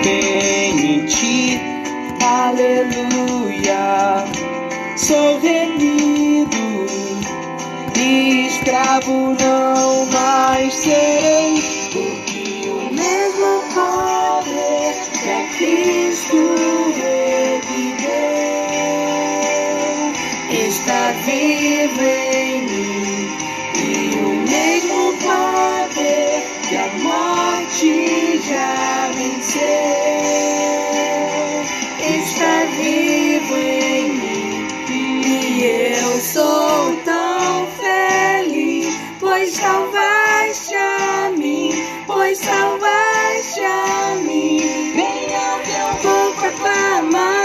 vivem em ti. Aleluia. Sou remido, escravo não mais serei, porque o mesmo poder que a Cristo reviveu está vivo em mim, e o mesmo poder que a morte já venceu está vivo em mim, e eu sou tão feliz, pois salvaste a mim, pois salvaste a mim. Venha que eu vou proclamar.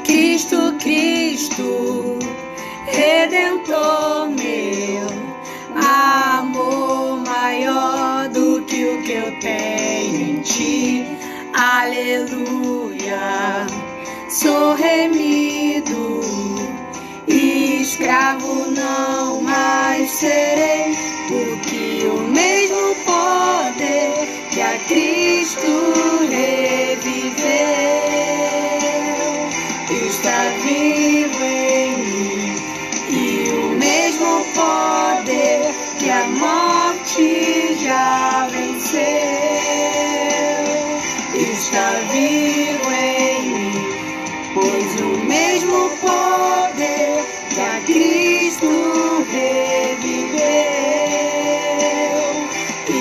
Cristo, Cristo, Redentor meu, amor maior do que o que eu tenho em ti. Aleluia, sou remido, escravo não mais serei, porque o mesmo poder que a Cristo reviveu está vivo em mim, e o mesmo poder que a morte já venceu está vivo em mim, pois o mesmo poder que a Cristo reviveu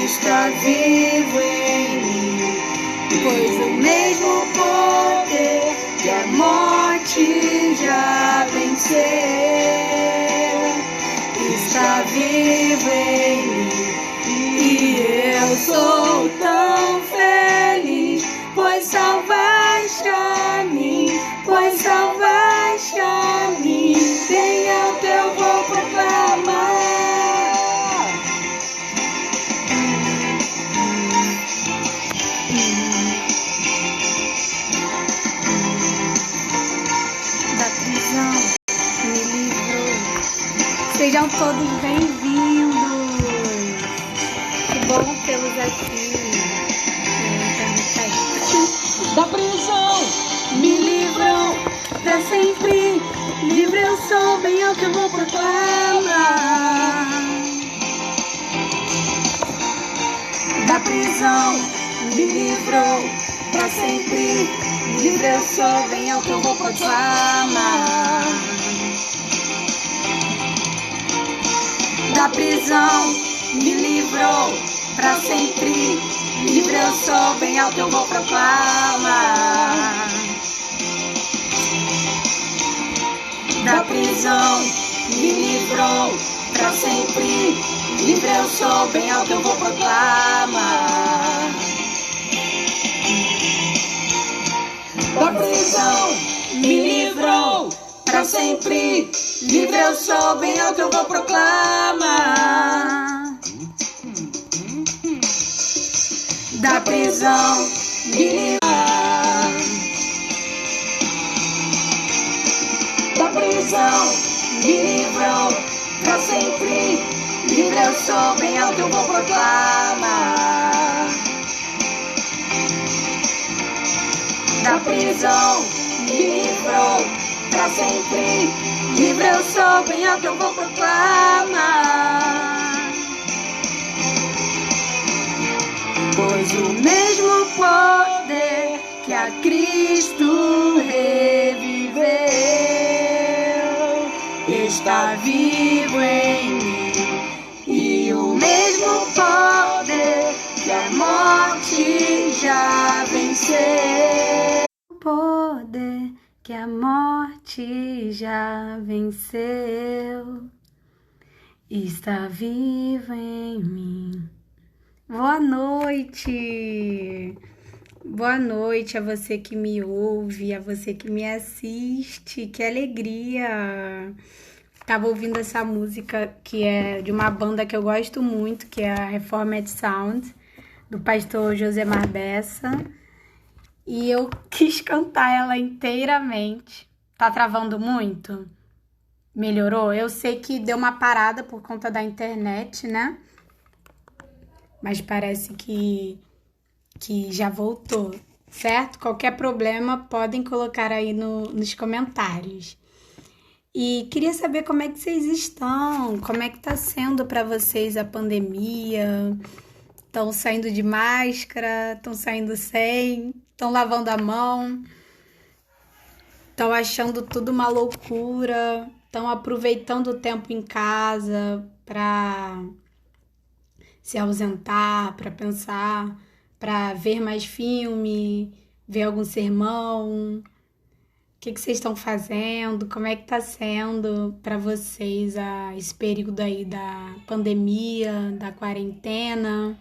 está vivo em mim, pois o mesmo poder que a morte já venceu está vivo em mim, e eu sou tão feliz, pois salvaste a mim, pois salvaste a mim. Venha o teu vou proclamar. Sejam todos bem-vindos. Que bom tê-los aqui. Da prisão me livram pra sempre. Livre eu sou, bem é o que eu vou proclamar. Da prisão me livrou pra sempre. Livre eu sou, bem é o que eu vou proclamar. Da prisão me livrou pra sempre, livre eu sou, bem alto eu vou proclamar. Da prisão me livrou pra sempre, livre eu sou, bem alto eu vou proclamar. Da prisão me livrou pra sempre, livre eu sou, bem alto eu vou proclamar. Da prisão me livrar. Da prisão me livrou pra sempre, livre eu sou, bem alto eu vou proclamar. Da prisão me livrou pra sempre, livre eu sou, bem alto eu vou proclamar. Pois o mesmo poder que a Cristo reviveu está vivo em mim, e o mesmo poder que a morte já venceu. O poder que a morte já venceu está vivo em mim. Boa noite! Boa noite a você que me ouve, a você que me assiste. Que alegria! Tava ouvindo essa música que é de uma banda que eu gosto muito, que é a Reformed Sound, do pastor Josemar Bessa. e eu quis cantar ela inteiramente. Tá travando muito? Melhorou? Eu sei que deu uma parada por conta da internet, né? Mas parece que já voltou, certo? Qualquer problema podem colocar aí nos comentários. E queria saber como é que vocês estão, como é que tá sendo para vocês a pandemia. Estão saindo de máscara, estão saindo sem, estão lavando a mão, estão achando tudo uma loucura, estão aproveitando o tempo em casa para se ausentar, para pensar, para ver mais filme, ver algum sermão. O que vocês estão fazendo? Como é que tá sendo para vocês esse período aí da pandemia, da quarentena?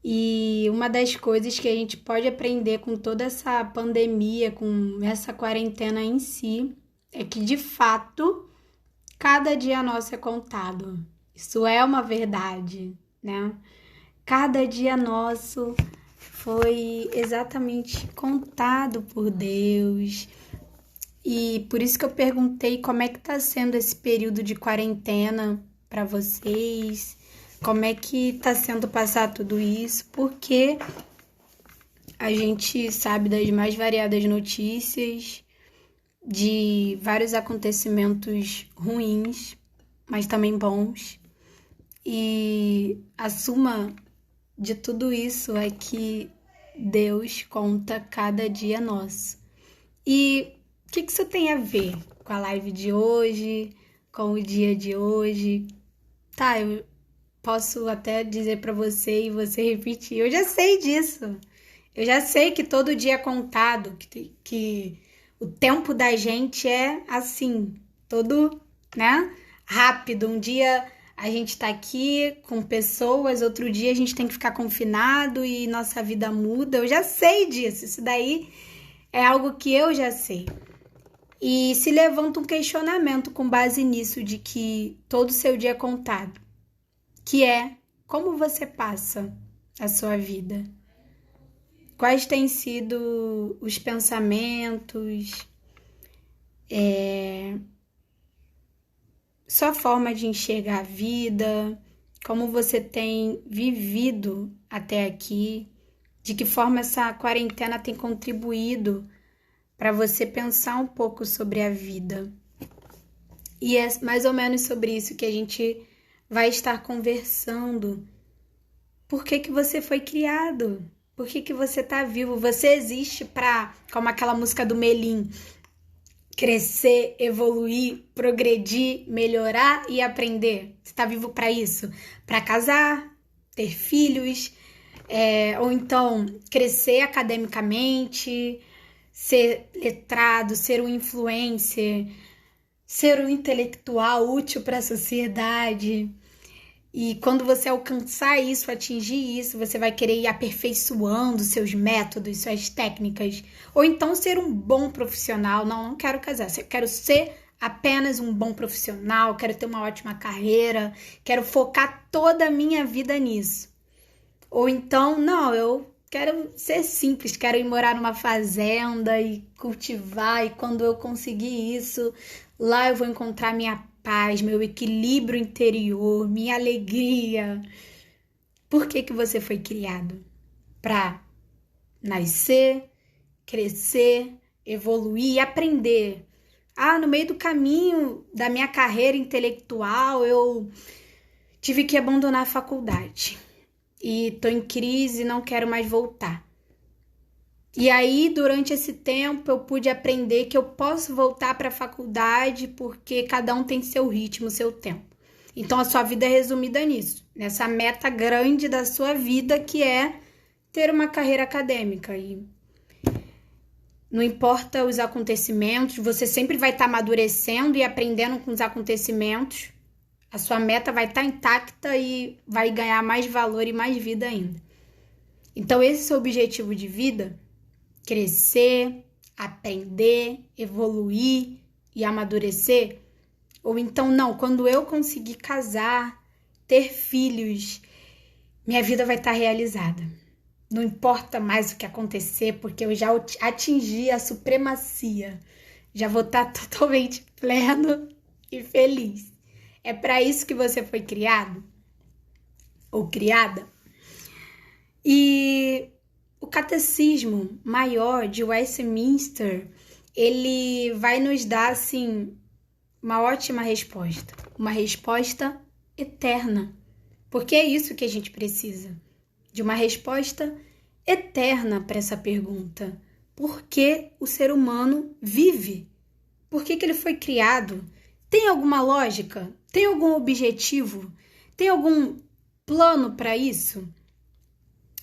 E uma das coisas que a gente pode aprender com toda essa pandemia, com essa quarentena em si, é que de fato cada dia nosso é contado. Isso é uma verdade, né? Cada dia nosso foi exatamente contado por Deus. E por isso que eu perguntei como é que tá sendo esse período de quarentena para vocês, como é que tá sendo passar tudo isso, porque a gente sabe das mais variadas notícias, de vários acontecimentos ruins, mas também bons. E a suma de tudo isso é que Deus conta cada dia nosso. E o que isso tem a ver com a live de hoje, com o dia de hoje? Tá, eu posso até dizer para você e você repetir. Eu já sei disso. Eu já sei que todo dia é contado, que o tempo da gente é assim, todo, né, rápido. Um dia a gente tá aqui com pessoas, outro dia a gente tem que ficar confinado e nossa vida muda. Eu já sei disso. Isso daí é algo que eu já sei. E se levanta um questionamento com base nisso, de que todo seu dia é contado, que é como você passa a sua vida. Quais têm sido os pensamentos, sua forma de enxergar a vida, como você tem vivido até aqui, de que forma essa quarentena tem contribuído para você pensar um pouco sobre a vida. E é mais ou menos sobre isso que a gente vai estar conversando. Por que você foi criado? Por que você está vivo? Você existe para, como aquela música do Melim, crescer, evoluir, progredir, melhorar e aprender. Você está vivo para isso? Para casar, ter filhos, ou então crescer academicamente, ser letrado, ser um influencer, ser um intelectual útil para a sociedade. E quando você alcançar isso, atingir isso, você vai querer ir aperfeiçoando seus métodos, suas técnicas. Ou então ser um bom profissional. Não quero casar, quero ser apenas um bom profissional, quero ter uma ótima carreira, quero focar toda a minha vida nisso. Ou então, não, eu quero ser simples, quero ir morar numa fazenda e cultivar, e quando eu conseguir isso, lá eu vou encontrar minha paz, meu equilíbrio interior, minha alegria. Por que você foi criado? Para nascer, crescer, evoluir e aprender. No meio do caminho da minha carreira intelectual, eu tive que abandonar a faculdade. E tô em crise e não quero mais voltar. E aí, durante esse tempo, eu pude aprender que eu posso voltar para a faculdade porque cada um tem seu ritmo, seu tempo. Então, a sua vida é resumida nisso, nessa meta grande da sua vida, que é ter uma carreira acadêmica. E não importa os acontecimentos, você sempre vai estar amadurecendo e aprendendo com os acontecimentos. A sua meta vai estar intacta e vai ganhar mais valor e mais vida ainda. Então, esse é o seu objetivo de vida: crescer, aprender, evoluir e amadurecer? Ou então, não, quando eu conseguir casar, ter filhos, minha vida vai estar realizada. não importa mais o que acontecer, porque eu já atingi a supremacia. Já vou estar totalmente pleno e feliz. É para isso que você foi criado ou criada. E o Catecismo Maior de Westminster, ele vai nos dar, assim, uma ótima resposta. Uma resposta eterna. Porque é isso que a gente precisa. De uma resposta eterna para essa pergunta. Por que o ser humano vive? Por que ele foi criado? Tem alguma lógica? Tem algum objetivo? Tem algum plano para isso?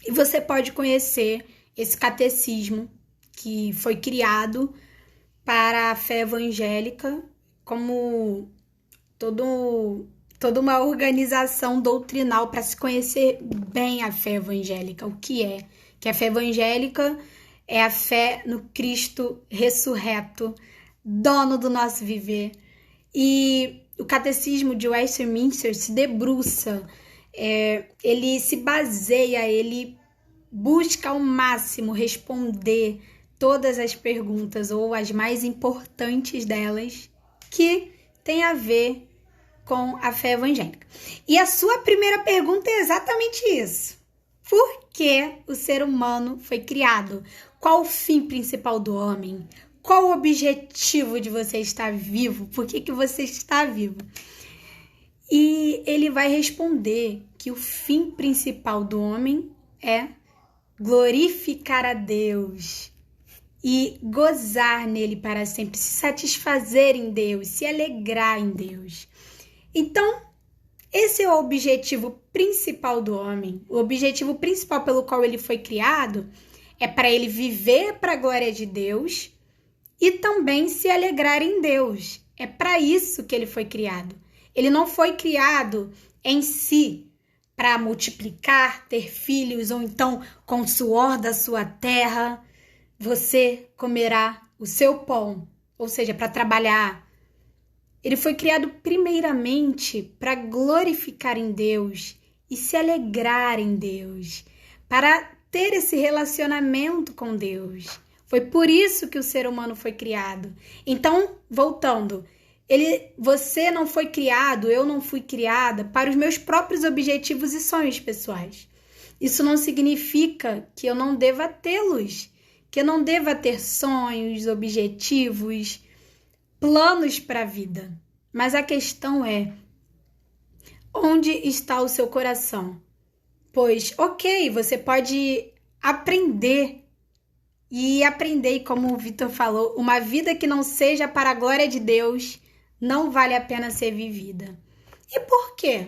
E você pode conhecer esse catecismo que foi criado para a fé evangélica como toda uma organização doutrinal para se conhecer bem a fé evangélica. O que é? Que a fé evangélica é a fé no Cristo ressurreto, dono do nosso viver. E o Catecismo de Westminster se debruça, ele se baseia, ele busca ao máximo responder todas as perguntas, ou as mais importantes delas, que tem a ver com a fé evangélica. E a sua primeira pergunta é exatamente isso. Por que o ser humano foi criado? Qual o fim principal do homem? Qual o objetivo de você estar vivo? Por que você está vivo? E ele vai responder que o fim principal do homem é glorificar a Deus e gozar nele para sempre, se satisfazer em Deus, se alegrar em Deus. Então, esse é o objetivo principal do homem. O objetivo principal pelo qual ele foi criado é para ele viver para a glória de Deus e também se alegrar em Deus. É para isso que ele foi criado. Ele não foi criado em si para multiplicar, ter filhos, ou então com o suor da sua terra você comerá o seu pão, ou seja, para trabalhar. Ele foi criado primeiramente para glorificar em Deus e se alegrar em Deus, para ter esse relacionamento com Deus. Foi por isso que o ser humano foi criado. Então, voltando, você não foi criado, eu não fui criada para os meus próprios objetivos e sonhos pessoais. Isso não significa que eu não deva tê-los, que eu não deva ter sonhos, objetivos, planos para a vida. Mas a questão é, onde está o seu coração? Pois, ok, você pode aprender, e como o Vitor falou, uma vida que não seja para a glória de Deus não vale a pena ser vivida. E por quê?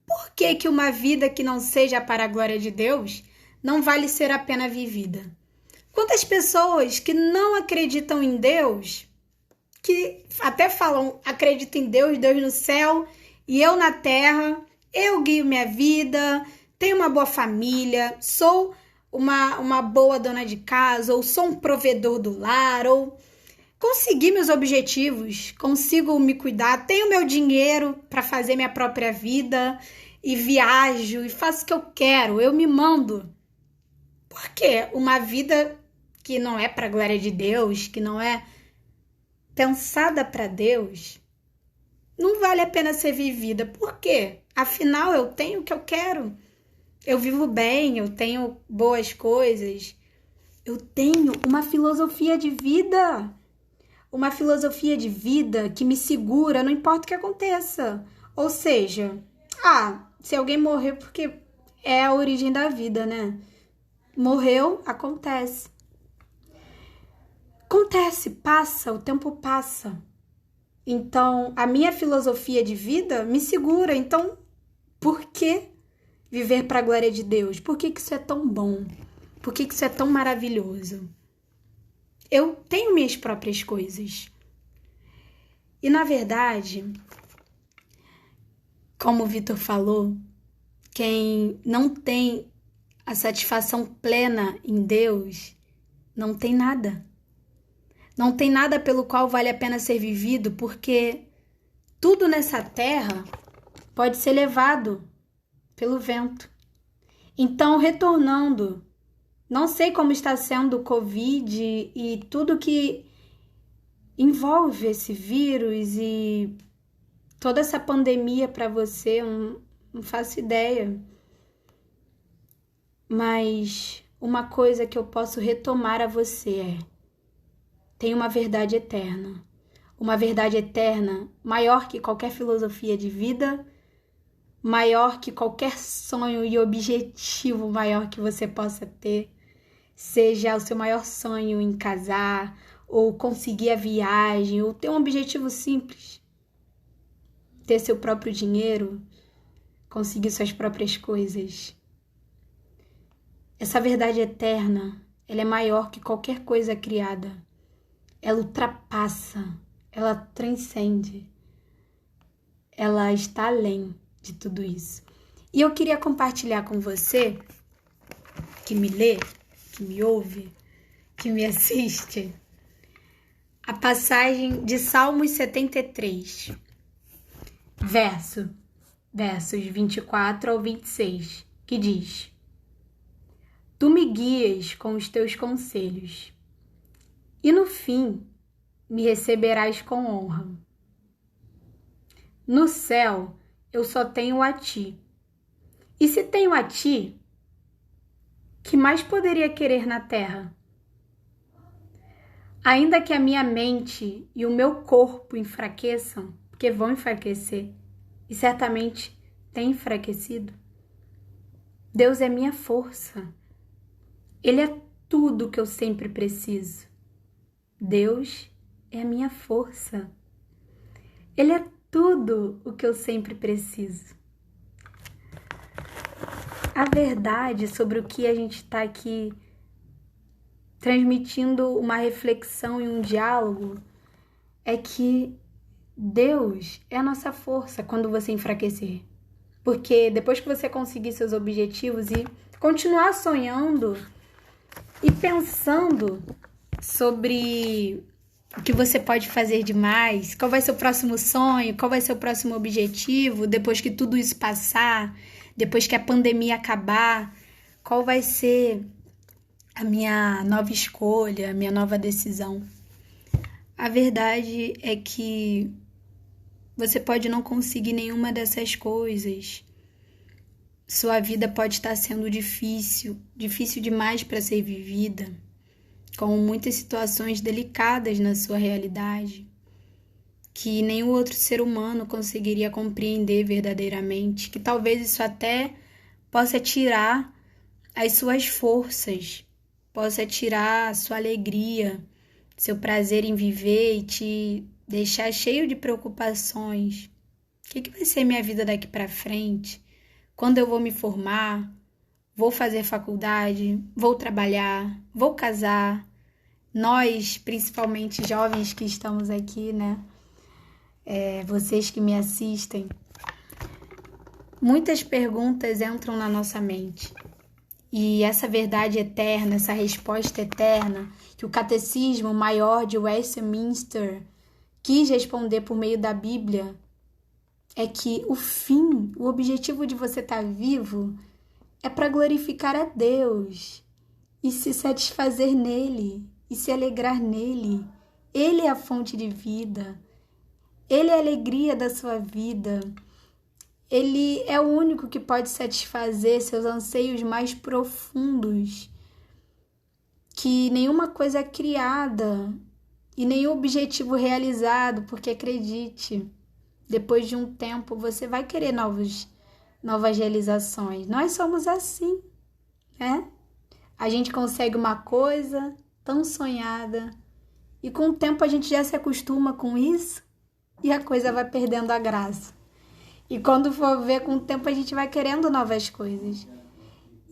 Por que uma vida que não seja para a glória de Deus não vale ser a pena vivida? Quantas pessoas que não acreditam em Deus, que até falam, acredito em Deus, Deus no céu e eu na terra, eu guio minha vida, tenho uma boa família, sou uma boa dona de casa, ou sou um provedor do lar, ou consegui meus objetivos, consigo me cuidar, tenho meu dinheiro para fazer minha própria vida e viajo e faço o que eu quero, eu me mando. Por quê? Uma vida que não é para a glória de Deus, que não é pensada para Deus, não vale a pena ser vivida. Por quê? Afinal, eu tenho o que eu quero. Eu vivo bem, eu tenho boas coisas. Eu tenho uma filosofia de vida. Uma filosofia de vida que me segura, não importa o que aconteça. Ou seja, se alguém morrer, porque é a origem da vida, né? Morreu, acontece. Acontece, passa, o tempo passa. Então, a minha filosofia de vida me segura. Então, por que viver para a glória de Deus? Por que isso é tão bom? Por que isso é tão maravilhoso? Eu tenho minhas próprias coisas. E, na verdade, como o Vitor falou, quem não tem a satisfação plena em Deus, não tem nada. Não tem nada pelo qual vale a pena ser vivido, porque tudo nessa terra pode ser levado pelo vento. Então, retornando Não sei como está sendo o Covid e tudo que envolve esse vírus e toda essa pandemia para você, não faço ideia. Mas uma coisa que eu posso retomar a você tem uma verdade eterna. Uma verdade eterna maior que qualquer filosofia de vida, maior que qualquer sonho e objetivo maior que você possa ter. Seja o seu maior sonho em casar, ou conseguir a viagem, ou ter um objetivo simples. Ter seu próprio dinheiro, conseguir suas próprias coisas. Essa verdade eterna, ela é maior que qualquer coisa criada. Ela ultrapassa, ela transcende. Ela está além de tudo isso. E eu queria compartilhar com você, que me lê, que me ouve, que me assiste, a passagem de Salmos 73, versos 24 ao 26, que diz: Tu me guias com os teus conselhos, e no fim me receberás com honra. No céu eu só tenho a ti, e se tenho a ti, que mais poderia querer na terra? Ainda que a minha mente e o meu corpo enfraqueçam, porque vão enfraquecer, e certamente têm enfraquecido, Deus é minha força. Ele é tudo que eu sempre preciso. Deus é a minha força. Ele é tudo o que eu sempre preciso. A verdade sobre o que a gente está aqui transmitindo uma reflexão e um diálogo é que Deus é a nossa força quando você enfraquecer. Porque depois que você conseguir seus objetivos e continuar sonhando e pensando sobre o que você pode fazer demais, qual vai ser o próximo sonho, qual vai ser o próximo objetivo, depois que tudo isso passar, depois que a pandemia acabar, qual vai ser a minha nova escolha, a minha nova decisão. A verdade é que você pode não conseguir nenhuma dessas coisas. Sua vida pode estar sendo difícil demais para ser vivida, com muitas situações delicadas na sua realidade, que nenhum outro ser humano conseguiria compreender verdadeiramente, que talvez isso até possa tirar as suas forças, possa tirar a sua alegria, seu prazer em viver e te deixar cheio de preocupações. O que vai ser minha vida daqui para frente? Quando eu vou me formar? Vou fazer faculdade? Vou trabalhar? Vou casar? Nós, principalmente jovens que estamos aqui, né? Vocês que me assistem, muitas perguntas entram na nossa mente. E essa verdade eterna, essa resposta eterna, que o Catecismo Maior de Westminster quis responder por meio da Bíblia, é que o fim, o objetivo de você estar vivo é para glorificar a Deus e se satisfazer nele e se alegrar nele. Ele é a fonte de vida, ele é a alegria da sua vida. Ele é o único que pode satisfazer seus anseios mais profundos, que nenhuma coisa é criada e nenhum objetivo realizado, porque acredite, depois de um tempo você vai querer novas realizações. Nós somos assim, né? A gente consegue uma coisa tão sonhada e com o tempo a gente já se acostuma com isso e a coisa vai perdendo a graça. E quando for ver, com o tempo a gente vai querendo novas coisas.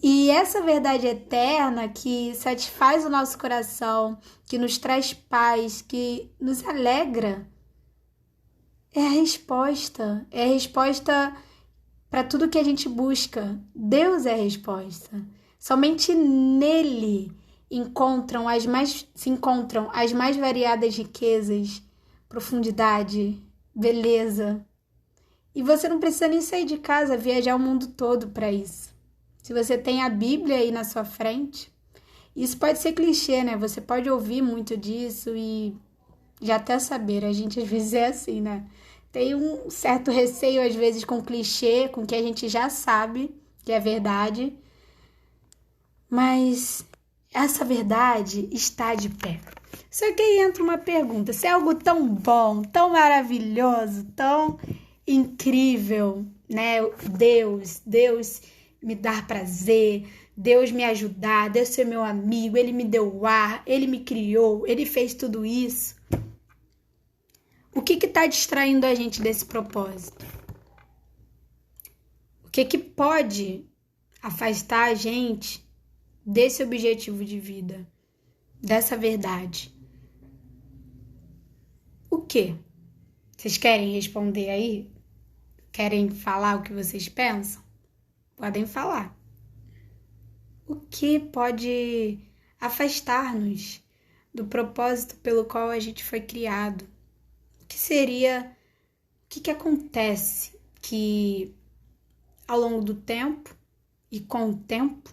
E essa verdade eterna que satisfaz o nosso coração, que nos traz paz, que nos alegra, é a resposta. É a resposta para tudo que a gente busca. Deus é a resposta. Somente nele se encontram as mais variadas riquezas, profundidade, beleza. E você não precisa nem sair de casa, viajar o mundo todo para isso. Se você tem a Bíblia aí na sua frente, Isso pode ser clichê, né? Você pode ouvir muito disso e já até saber. A gente às vezes é assim, né? Tem um certo receio às vezes com clichê, com o que a gente já sabe que é verdade. Mas essa verdade está de pé. Só que aí entra uma pergunta. Se é algo tão bom, tão maravilhoso, tão incrível, né? Deus me dar prazer, Deus me ajudar, Deus ser meu amigo, Ele me deu o ar, Ele me criou, Ele fez tudo isso. O que está distraindo a gente desse propósito? O que pode afastar a gente desse objetivo de vida, dessa verdade? O quê? Vocês querem responder aí? Querem falar o que vocês pensam? Podem falar. O que pode afastar-nos do propósito pelo qual a gente foi criado? O que seria, o que acontece que ao longo do tempo e com o tempo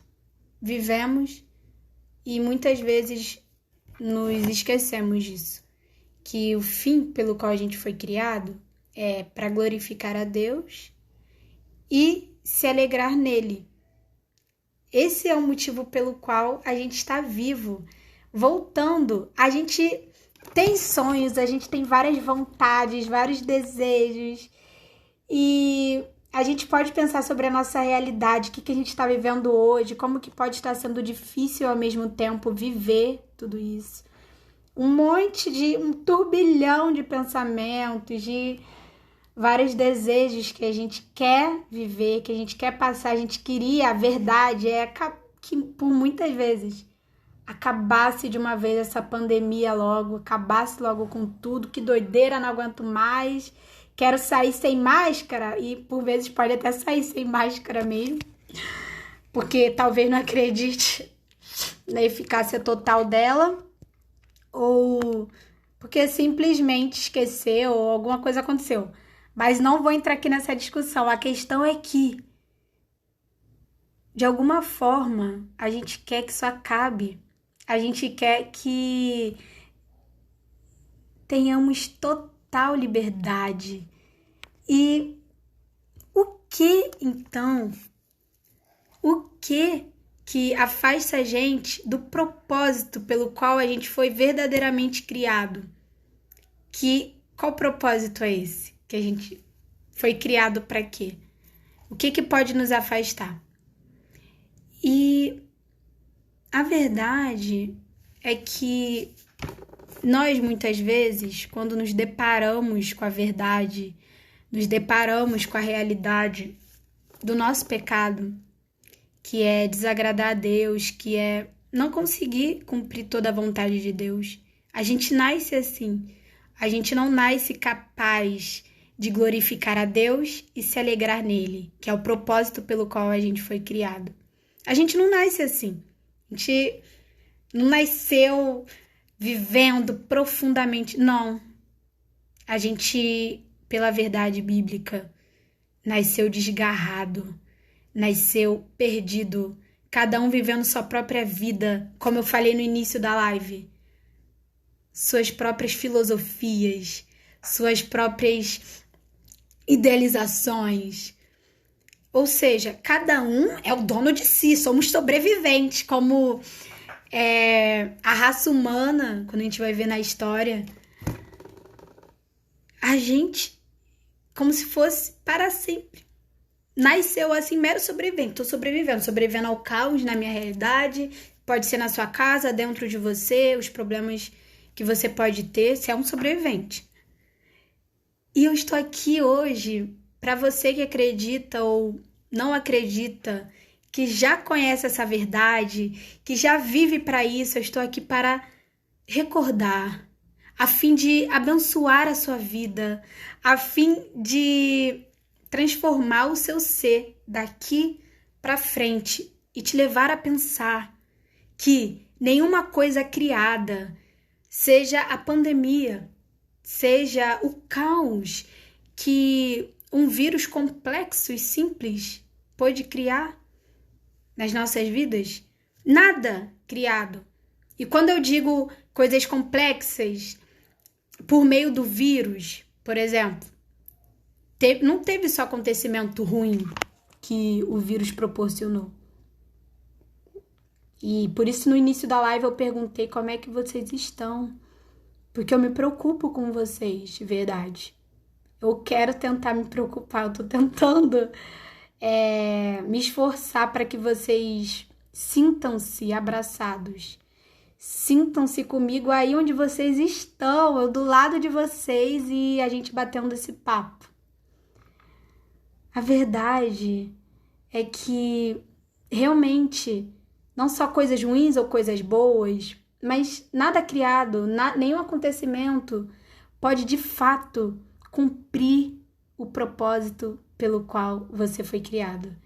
vivemos e muitas vezes nos esquecemos disso, que o fim pelo qual a gente foi criado é para glorificar a Deus e se alegrar nele. Esse é o motivo pelo qual a gente está vivo. Voltando, a gente tem sonhos, a gente tem várias vontades, vários desejos e a gente pode pensar sobre a nossa realidade, o que a gente está vivendo hoje, como que pode estar sendo difícil ao mesmo tempo viver tudo isso. Um turbilhão de pensamentos, de vários desejos que a gente quer viver, que a gente quer passar, a gente queria. A verdade é que por muitas vezes acabasse de uma vez essa pandemia logo, acabasse logo com tudo, que doideira, não aguento mais, quero sair sem máscara, e por vezes pode até sair sem máscara mesmo, porque talvez não acredite na eficácia total dela, ou porque simplesmente esqueceu ou alguma coisa aconteceu. Mas não vou entrar aqui nessa discussão. A questão é que, de alguma forma, a gente quer que isso acabe. A gente quer que tenhamos total liberdade. E o que, então, que afasta a gente do propósito pelo qual a gente foi verdadeiramente criado? Qual propósito é esse? Que a gente foi criado para quê? O que pode nos afastar? E a verdade é que nós, muitas vezes, quando nos deparamos com a verdade, nos deparamos com a realidade do nosso pecado, que é desagradar a Deus, que é não conseguir cumprir toda a vontade de Deus, a gente nasce assim. A gente não nasce capaz de glorificar a Deus e se alegrar nele, que é o propósito pelo qual a gente foi criado. A gente não nasce assim. A gente não nasceu vivendo profundamente. Não. A gente, pela verdade bíblica, nasceu desgarrado, nasceu perdido, cada um vivendo sua própria vida, como eu falei no início da live. Suas próprias filosofias, suas próprias idealizações. Ou seja, cada um é o dono de si, somos sobreviventes, como a raça humana, quando a gente vai ver na história, a gente, como se fosse para sempre, nasceu assim, mero sobrevivente. Estou sobrevivendo ao caos na minha realidade, pode ser na sua casa, dentro de você, os problemas que você pode ter, você é um sobrevivente. E eu estou aqui hoje para você que acredita ou não acredita, que já conhece essa verdade, que já vive para isso. Eu estou aqui para recordar, a fim de abençoar a sua vida, a fim de transformar o seu ser daqui para frente e te levar a pensar que nenhuma coisa criada, seja a pandemia, seja o caos que um vírus complexo e simples pode criar nas nossas vidas, Nada criado. E quando eu digo coisas complexas por meio do vírus, por exemplo, não teve só acontecimento ruim que o vírus proporcionou. E por isso no início da live eu perguntei como é que vocês estão. Porque eu me preocupo com vocês, de verdade. Eu quero tentar me preocupar, eu tô tentando me esforçar para que vocês sintam-se abraçados. Sintam-se comigo aí onde vocês estão, eu do lado de vocês e a gente batendo esse papo. A verdade é que realmente não só coisas ruins ou coisas boas, mas nada criado, nenhum acontecimento pode de fato cumprir o propósito pelo qual você foi criado,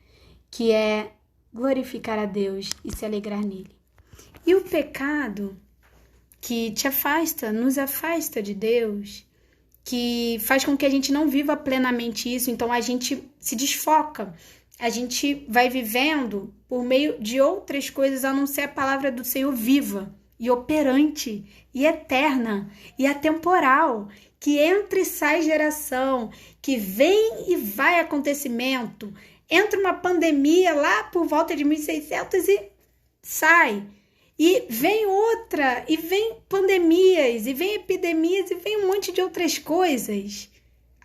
que é glorificar a Deus e se alegrar nele. E o pecado que te afasta, nos afasta de Deus, que faz com que a gente não viva plenamente isso, então a gente se desfoca, a gente vai vivendo por meio de outras coisas a não ser a palavra do Senhor viva e operante e eterna e atemporal, que entra e sai geração, que vem e vai acontecimento, entra uma pandemia lá por volta de 1600 e sai. E vem outra, e vem pandemias, e vem epidemias, e vem um monte de outras coisas.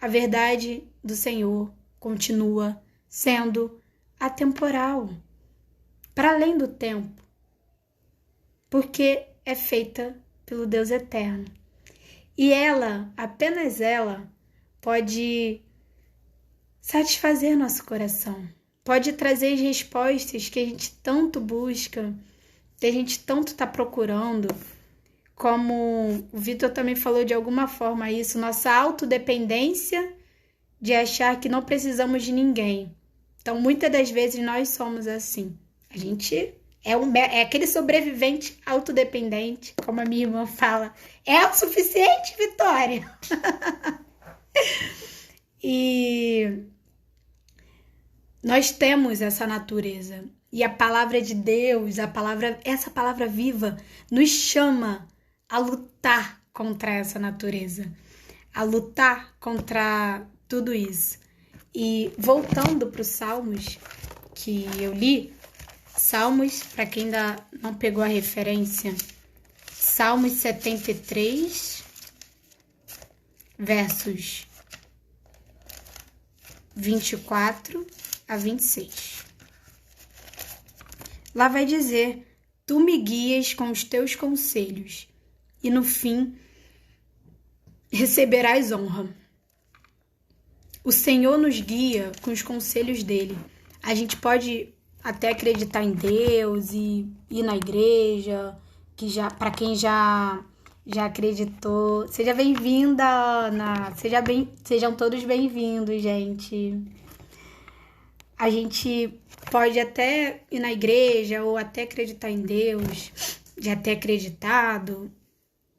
A verdade do Senhor continua sendo atemporal, para além do tempo, porque é feita pelo Deus eterno. E ela, apenas ela, pode satisfazer nosso coração, pode trazer as respostas que a gente tanto busca, que a gente tanto está procurando, como o Vitor também falou de alguma forma isso, nossa autodependência de achar que não precisamos de ninguém. Então, muitas das vezes nós somos assim. A gente é aquele sobrevivente autodependente, como a minha irmã fala. É o suficiente, Vitória? E nós temos essa natureza. E a palavra de Deus, essa palavra viva, nos chama a lutar contra essa natureza, a lutar contra tudo isso. E voltando para os Salmos que eu li, Salmos, para quem ainda não pegou a referência, Salmos 73, versos 24 a 26. Lá vai dizer: tu me guias com os teus conselhos, e no fim receberás honra. O Senhor nos guia com os conselhos dele. A gente pode até acreditar em Deus e ir na igreja, para quem já acreditou. Seja bem-vinda, Ana. Sejam todos bem-vindos, gente. A gente pode até ir na igreja ou até acreditar em Deus, já ter acreditado,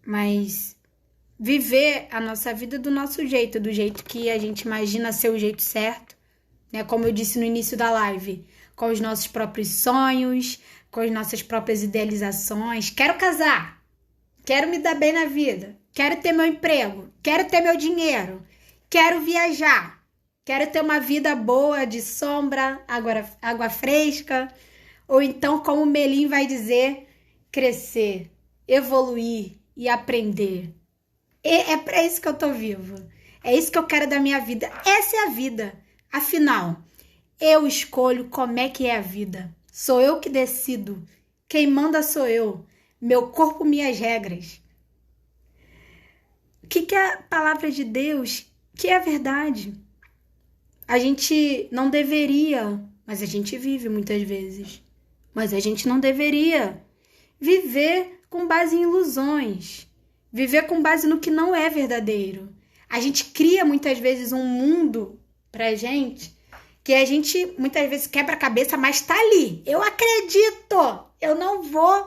mas viver a nossa vida do nosso jeito, do jeito que a gente imagina ser o jeito certo, né? Como eu disse no início da live, com os nossos próprios sonhos, com as nossas próprias idealizações. Quero casar, quero me dar bem na vida, quero ter meu emprego, quero ter meu dinheiro, quero viajar. Quero ter uma vida boa, de sombra, água fresca. Ou então, como o Melim vai dizer, crescer, evoluir e aprender. É para isso que eu tô viva. É isso que eu quero da minha vida. Essa é a vida. Afinal, eu escolho como é que é a vida. Sou eu que decido. Quem manda sou eu. Meu corpo, minhas regras. O que é a palavra de Deus? Que é a verdade? A gente não deveria, mas a gente vive muitas vezes. Mas a gente não deveria viver com base em ilusões. Viver com base no que não é verdadeiro. A gente cria muitas vezes um mundo pra gente que a gente muitas vezes quebra a cabeça, mas tá ali. Eu acredito. Eu não vou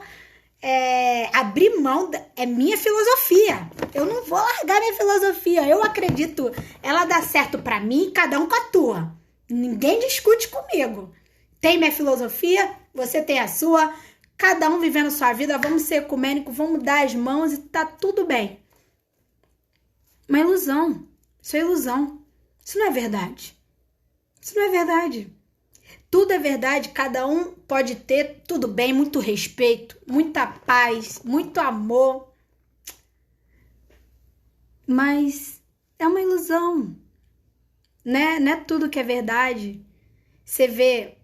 abrir mão. É minha filosofia. Eu não vou largar minha filosofia. Eu acredito. Ela dá certo pra mim, cada um com a tua. Ninguém discute comigo. Tem minha filosofia, você tem a sua. Cada um vivendo a sua vida, vamos ser ecumênicos, vamos dar as mãos e tá tudo bem. Uma ilusão. Isso é ilusão. Isso não é verdade. Isso não é verdade. Tudo é verdade, cada um pode ter, tudo bem, muito respeito, muita paz, muito amor. Mas é uma ilusão, né? Não é tudo que é verdade. Você vê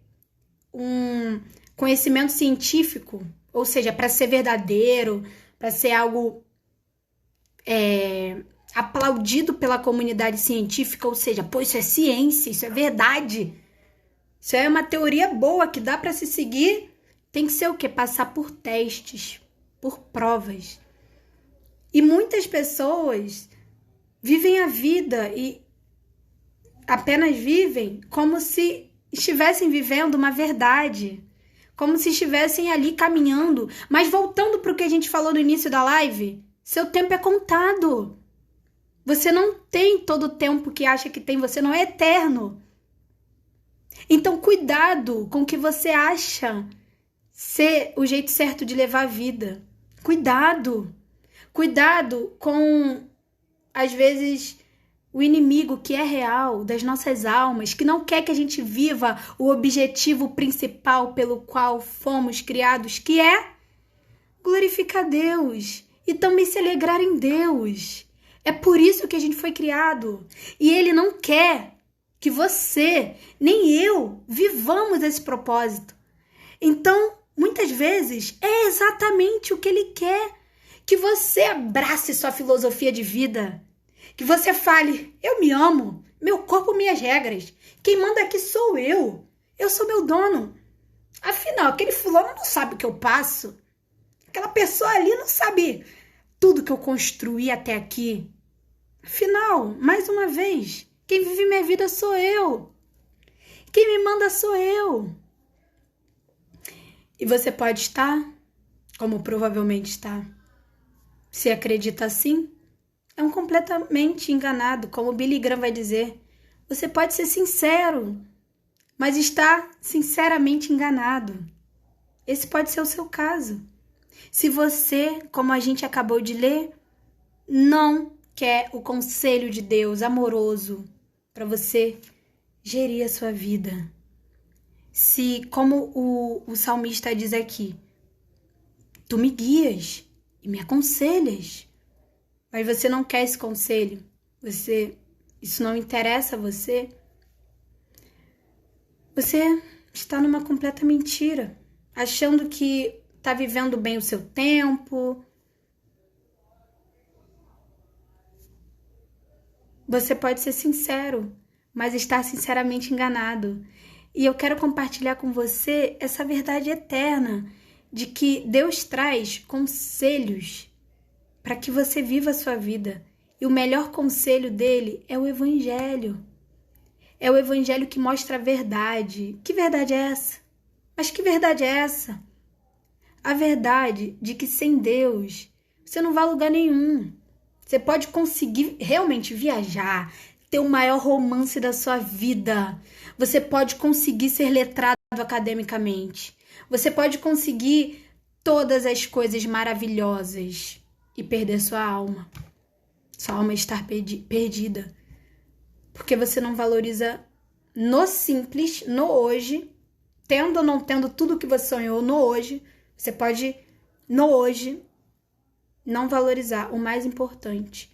um conhecimento científico, ou seja, para ser verdadeiro, para ser algo aplaudido pela comunidade científica, ou seja, pô, isso é ciência, isso é verdade. Isso é uma teoria boa que dá para se seguir. Tem que ser o quê? Passar por testes, por provas. E muitas pessoas vivem a vida e apenas vivem como se estivessem vivendo uma verdade, como se estivessem ali caminhando. Mas voltando para o que a gente falou no início da live, seu tempo é contado. Você não tem todo o tempo que acha que tem, você não é eterno. Então, cuidado com o que você acha ser o jeito certo de levar a vida. Cuidado. Cuidado com, às vezes, o inimigo que é real das nossas almas, que não quer que a gente viva o objetivo principal pelo qual fomos criados, que é glorificar Deus e também se alegrar em Deus. É por isso que a gente foi criado. E Ele não quer que você, nem eu, vivamos esse propósito. Então, muitas vezes, é exatamente o que Ele quer. Que você abrace sua filosofia de vida. Que você fale, eu me amo, meu corpo, minhas regras. Quem manda aqui sou eu. Eu sou meu dono. Afinal, aquele fulano não sabe o que eu passo. Aquela pessoa ali não sabe tudo que eu construí até aqui. Afinal, mais uma vez, quem vive minha vida sou eu. Quem me manda sou eu. E você pode estar, como provavelmente está. Se acredita assim, é um completamente enganado, como Billy Graham vai dizer. Você pode ser sincero, mas está sinceramente enganado. Esse pode ser o seu caso. Se você, como a gente acabou de ler, não quer o conselho de Deus amoroso para você gerir a sua vida. Se, como o salmista diz aqui, tu me guias e me aconselhas, mas você não quer esse conselho, isso não interessa a você, você está numa completa mentira, achando que está vivendo bem o seu tempo. Você pode ser sincero, mas estar sinceramente enganado. E eu quero compartilhar com você essa verdade eterna de que Deus traz conselhos para que você viva a sua vida. E o melhor conselho dele é o Evangelho. É o Evangelho que mostra a verdade. Que verdade é essa? Mas que verdade é essa? A verdade de que sem Deus você não vai a lugar nenhum. Você pode conseguir realmente viajar, ter o maior romance da sua vida. Você pode conseguir ser letrado academicamente. Você pode conseguir todas as coisas maravilhosas e perder sua alma. Sua alma estar perdida. Porque você não valoriza no simples, no hoje, tendo ou não tendo tudo que você sonhou no hoje. Você pode, no hoje, não valorizar o mais importante,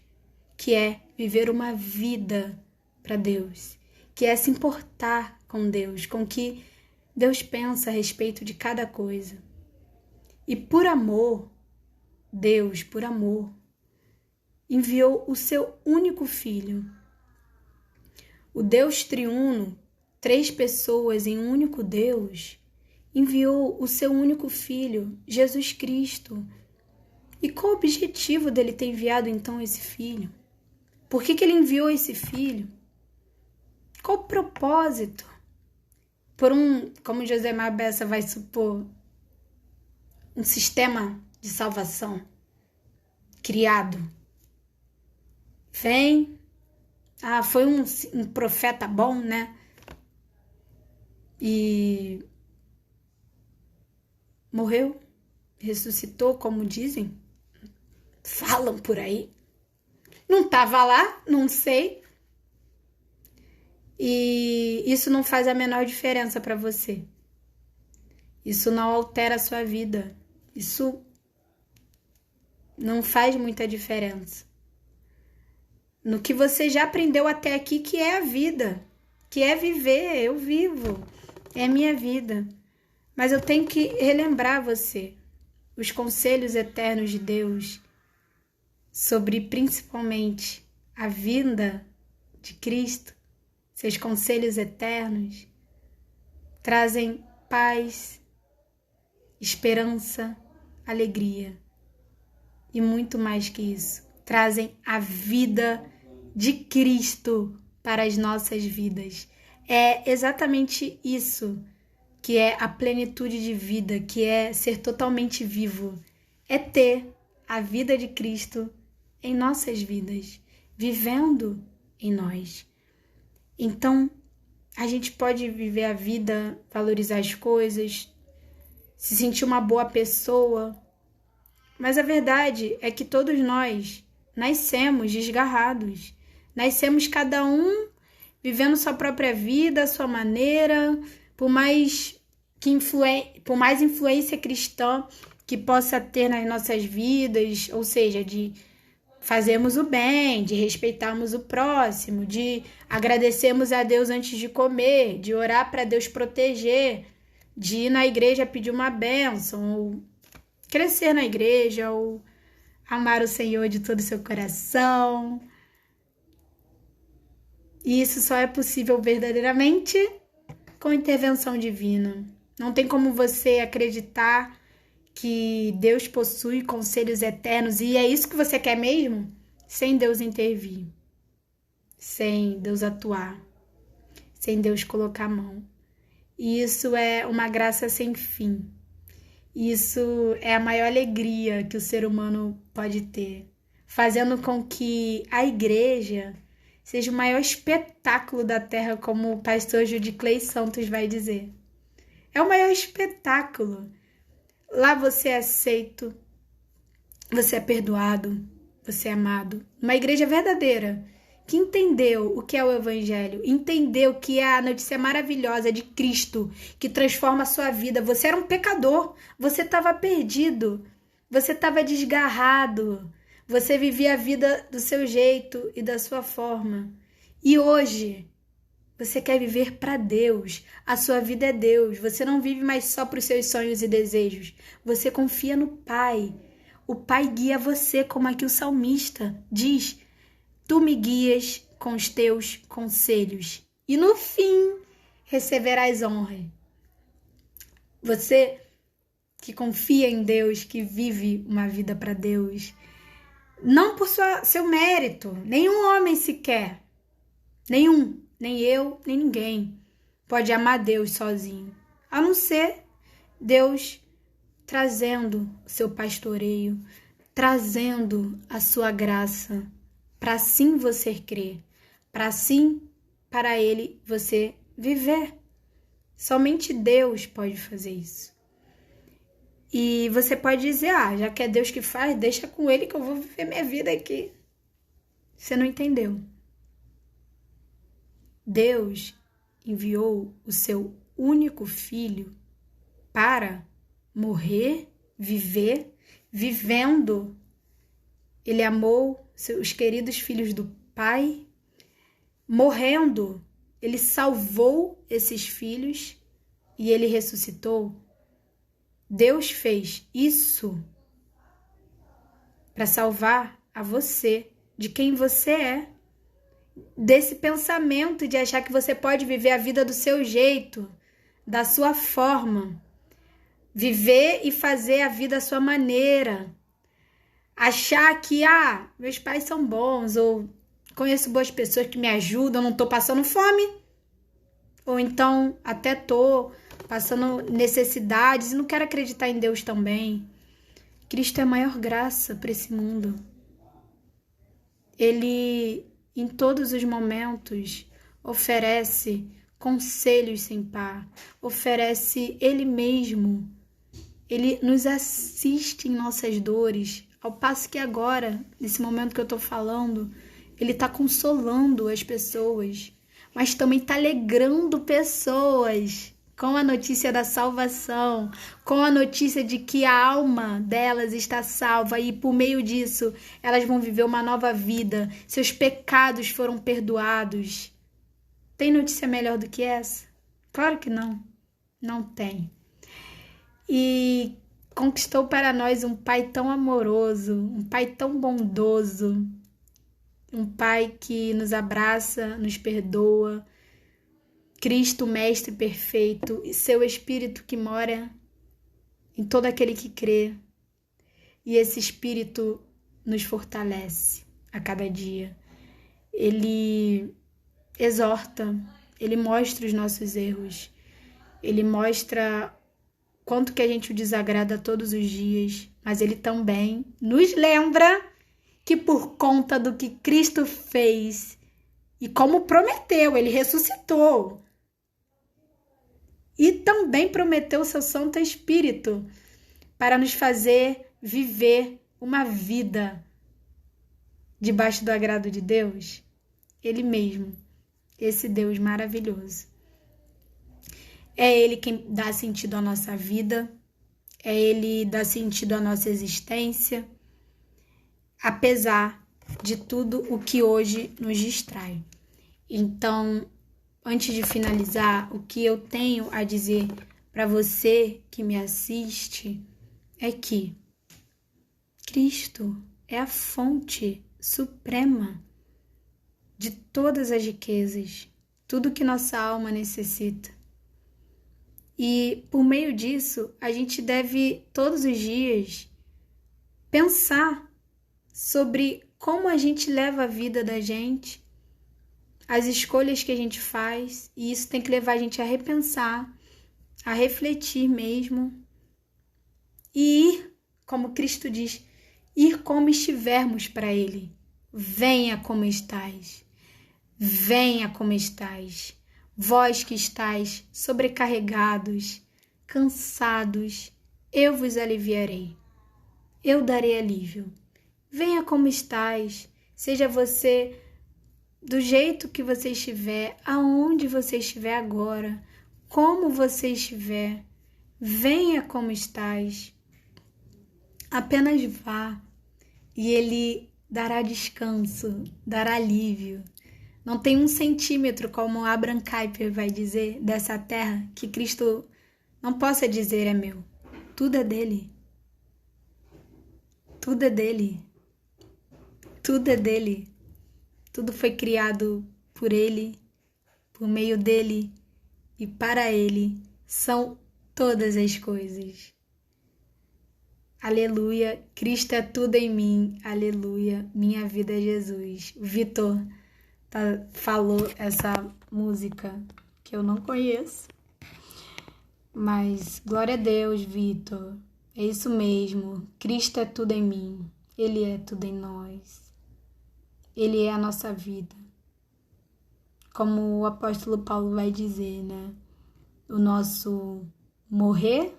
que é viver uma vida para Deus, que é se importar com Deus, com o que Deus pensa a respeito de cada coisa. E por amor, Deus, por amor, enviou o seu único filho. O Deus triuno, 3 pessoas em um único Deus, enviou o seu único filho, Jesus Cristo. E qual o objetivo dele ter enviado então esse filho? Por que ele enviou esse filho? Qual o propósito? Por como José Bessa vai supor, um sistema de salvação criado. Vem, foi um profeta bom, né? E morreu ressuscitou, como dizem, falam por aí. Não estava lá, não sei. E isso não faz a menor diferença para você. Isso não altera a sua vida. Isso não faz muita diferença. No que você já aprendeu até aqui, que é a vida, que é viver, eu vivo, é a minha vida. Mas eu tenho que relembrar você os conselhos eternos de Deus sobre principalmente a vinda de Cristo. Seus conselhos eternos trazem paz, esperança, alegria e muito mais que isso. Trazem a vida de Cristo para as nossas vidas. É exatamente isso que é a plenitude de vida, que é ser totalmente vivo. É ter a vida de Cristo em nossas vidas, vivendo em nós. Então, a gente pode viver a vida, valorizar as coisas, se sentir uma boa pessoa, mas a verdade é que todos nós nascemos desgarrados, nascemos cada um vivendo sua própria vida, a sua maneira, por mais influência cristã que possa ter nas nossas vidas, ou seja, de fazermos o bem, de respeitarmos o próximo, de agradecermos a Deus antes de comer, de orar para Deus proteger, de ir na igreja pedir uma bênção, ou crescer na igreja, ou amar o Senhor de todo o seu coração. E isso só é possível verdadeiramente com intervenção divina. Não tem como você acreditar que Deus possui conselhos eternos e é isso que você quer mesmo? Sem Deus intervir, sem Deus atuar, sem Deus colocar a mão. E isso é uma graça sem fim. Isso é a maior alegria que o ser humano pode ter, fazendo com que a igreja seja o maior espetáculo da terra, como o pastor Judiclei Santos vai dizer. É o maior espetáculo. Lá você é aceito, você é perdoado, você é amado. Uma igreja verdadeira, que entendeu o que é o Evangelho, entendeu que é a notícia maravilhosa de Cristo, que transforma a sua vida. Você era um pecador, você estava perdido, você estava desgarrado, você vivia a vida do seu jeito e da sua forma. E hoje, você quer viver para Deus, a sua vida é Deus, você não vive mais só para os seus sonhos e desejos, você confia no Pai. O Pai guia você, como aqui o salmista diz, tu me guias com os teus conselhos e no fim receberás honra. Você que confia em Deus, que vive uma vida para Deus, não por seu mérito, nenhum homem sequer, nenhum, nem eu, nem ninguém pode amar Deus sozinho, a não ser Deus trazendo o seu pastoreio, trazendo a sua graça, para assim você crer, para assim, para Ele, você viver. Somente Deus pode fazer isso. E você pode dizer, já que é Deus que faz, deixa com Ele que eu vou viver minha vida aqui. Você não entendeu. Deus enviou o seu único filho para morrer, viver, vivendo. Ele amou os queridos filhos do Pai, morrendo. Ele salvou esses filhos e ele ressuscitou. Deus fez isso para salvar a você, de quem você é. Desse pensamento de achar que você pode viver a vida do seu jeito, da sua forma. Viver e fazer a vida à sua maneira. Achar que, meus pais são bons, ou conheço boas pessoas que me ajudam, não tô passando fome. Ou então, até tô passando necessidades e não quero acreditar em Deus também. Cristo é a maior graça para esse mundo. Ele, em todos os momentos, oferece conselhos sem par, oferece Ele mesmo Ele nos assiste em nossas dores, ao passo que agora, nesse momento que eu estou falando, Ele está consolando as pessoas, mas também está alegrando pessoas com a notícia da salvação, com a notícia de que a alma delas está salva e por meio disso elas vão viver uma nova vida, seus pecados foram perdoados. Tem notícia melhor do que essa? Claro que não, não tem. E conquistou para nós um Pai tão amoroso, um Pai tão bondoso, um Pai que nos abraça, nos perdoa, Cristo, Mestre perfeito, e seu Espírito que mora em todo aquele que crê. E esse Espírito nos fortalece a cada dia. Ele exorta, ele mostra os nossos erros, ele mostra quanto que a gente o desagrada todos os dias, mas ele também nos lembra que por conta do que Cristo fez e como prometeu, ele ressuscitou. E também prometeu o seu Santo Espírito para nos fazer viver uma vida debaixo do agrado de Deus. Ele mesmo, esse Deus maravilhoso. É Ele quem dá sentido à nossa vida, é Ele que dá sentido à nossa existência, apesar de tudo o que hoje nos distrai. Então, antes de finalizar, o que eu tenho a dizer para você que me assiste é que Cristo é a fonte suprema de todas as riquezas, tudo que nossa alma necessita. E por meio disso, a gente deve todos os dias pensar sobre como a gente leva a vida da gente, as escolhas que a gente faz, e isso tem que levar a gente a repensar, a refletir mesmo, e ir, como Cristo diz, ir como estivermos para Ele. Venha como estás, venha como estás, vós que estáis sobrecarregados, cansados, eu vos aliviarei, eu darei alívio. Venha como estás, seja você do jeito que você estiver, aonde você estiver agora, como você estiver, venha como estás. Apenas vá e Ele dará descanso, dará alívio. Não tem 1 centímetro, como Abraham Kuyper vai dizer, dessa terra que Cristo não possa dizer é meu. Tudo é dele. Tudo é dele. Tudo é dele. Tudo foi criado por Ele, por meio dEle e para Ele. São todas as coisas. Aleluia, Cristo é tudo em mim. Aleluia, minha vida é Jesus. O Vitor falou essa música que eu não conheço. Mas glória a Deus, Vitor. É isso mesmo. Cristo é tudo em mim. Ele é tudo em nós. Ele é a nossa vida. Como o apóstolo Paulo vai dizer, né? O nosso morrer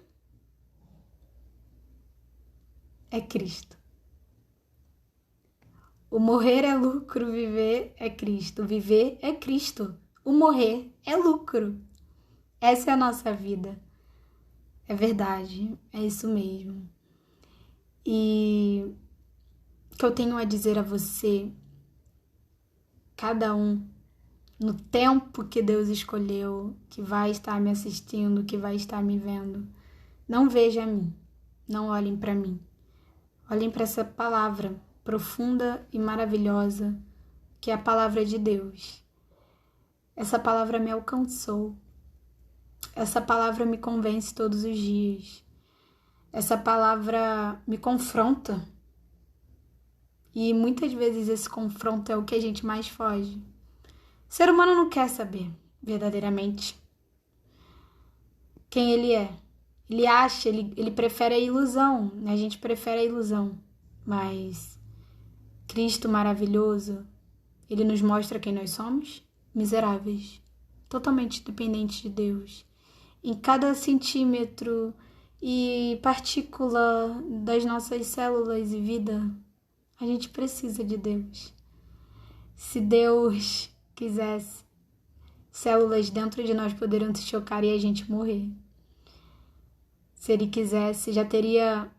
é Cristo. O morrer é lucro, viver é Cristo. Viver é Cristo. O morrer é lucro. Essa é a nossa vida. É verdade, é isso mesmo. E o que eu tenho a dizer a você, cada um, no tempo que Deus escolheu, que vai estar me assistindo, que vai estar me vendo, não veja a mim, não olhem para mim. Olhem para essa palavra profunda e maravilhosa, que é a palavra de Deus. Essa palavra me alcançou. Essa palavra me convence todos os dias. Essa palavra me confronta. E muitas vezes esse confronto é o que a gente mais foge. O ser humano não quer saber, verdadeiramente, quem ele é. Ele acha, ele prefere a ilusão, né? A gente prefere a ilusão. Mas Cristo maravilhoso, Ele nos mostra quem nós somos, miseráveis, totalmente dependentes de Deus. Em cada centímetro, e partícula das nossas células e vida, a gente precisa de Deus. Se Deus quisesse, células dentro de nós poderiam se chocar e a gente morrer. Se Ele quisesse, já teria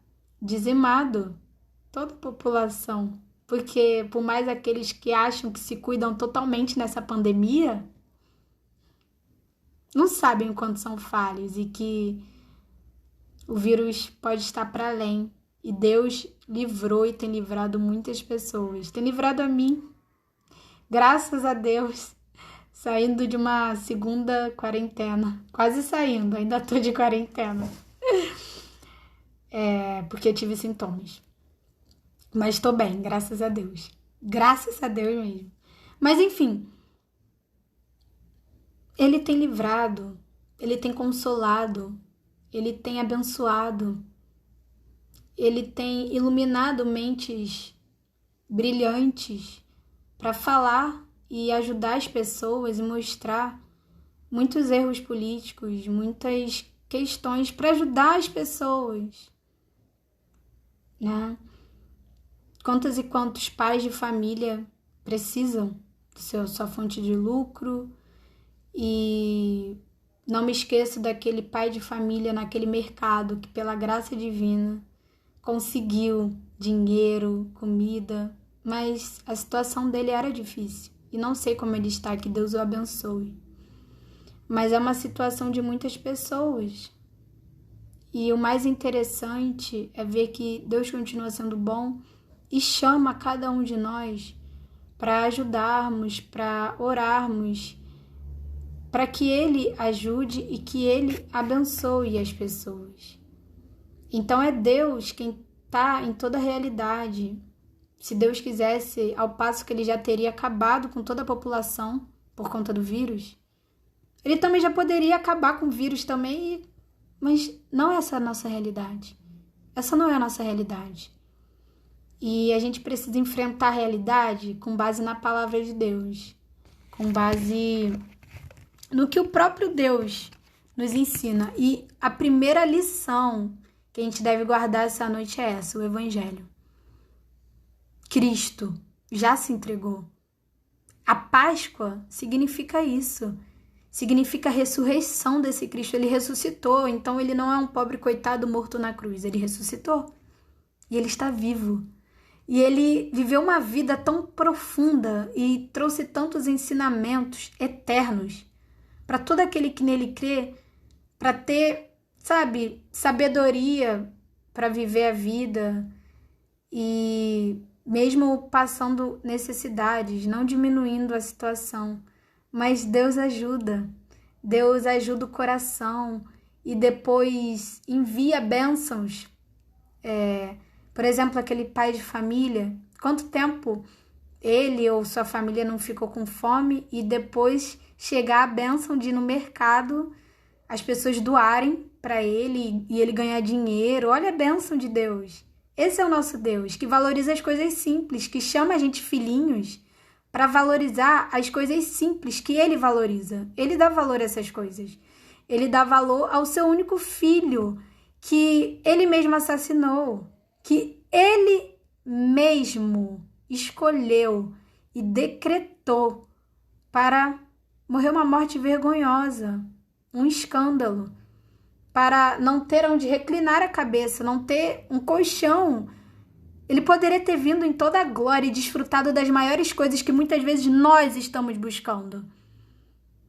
dizimado toda a população. Porque por mais aqueles que acham que se cuidam totalmente nessa pandemia, não sabem o quanto são falhos e que o vírus pode estar para além. E Deus livrou e tem livrado muitas pessoas. Tem livrado a mim. Graças a Deus. Saindo de uma segunda quarentena. Quase saindo, ainda tô de quarentena. Porque eu tive sintomas. Mas estou bem, graças a Deus. Graças a Deus mesmo. Mas enfim, Ele tem livrado, Ele tem consolado, Ele tem abençoado, Ele tem iluminado mentes brilhantes para falar e ajudar as pessoas e mostrar muitos erros políticos, muitas questões para ajudar as pessoas, né? Quantos e quantos pais de família precisam de sua fonte de lucro e não me esqueço daquele pai de família naquele mercado que pela graça divina conseguiu dinheiro, comida, mas a situação dele era difícil e não sei como ele está, que Deus o abençoe. Mas é uma situação de muitas pessoas e o mais interessante é ver que Deus continua sendo bom e chama cada um de nós para ajudarmos, para orarmos, para que Ele ajude e que Ele abençoe as pessoas. Então é Deus quem está em toda a realidade. Se Deus quisesse, ao passo que Ele já teria acabado com toda a população por conta do vírus, Ele também já poderia acabar com o vírus também, mas não é essa a nossa realidade. Essa não é a nossa realidade. E a gente precisa enfrentar a realidade com base na palavra de Deus, com base no que o próprio Deus nos ensina. E a primeira lição que a gente deve guardar essa noite é essa, o Evangelho. Cristo já se entregou. A Páscoa significa isso. Significa a ressurreição desse Cristo. Ele ressuscitou, então ele não é um pobre coitado morto na cruz. Ele ressuscitou. E ele está vivo. E ele viveu uma vida tão profunda e trouxe tantos ensinamentos eternos para todo aquele que nele crê, para ter, sabedoria para viver a vida e mesmo passando necessidades, não diminuindo a situação, mas Deus ajuda o coração e depois envia bênçãos. Por exemplo, aquele pai de família, quanto tempo ele ou sua família não ficou com fome e depois chegar a bênção de ir no mercado, as pessoas doarem para ele e ele ganhar dinheiro. Olha a bênção de Deus. Esse é o nosso Deus, que valoriza as coisas simples, que chama a gente filhinhos para valorizar as coisas simples que ele valoriza. Ele dá valor a essas coisas. Ele dá valor ao seu único filho, que ele mesmo assassinou, que ele mesmo escolheu e decretou para morrer uma morte vergonhosa, um escândalo, para não ter onde reclinar a cabeça, não ter um colchão. Ele poderia ter vindo em toda a glória e desfrutado das maiores coisas que muitas vezes nós estamos buscando.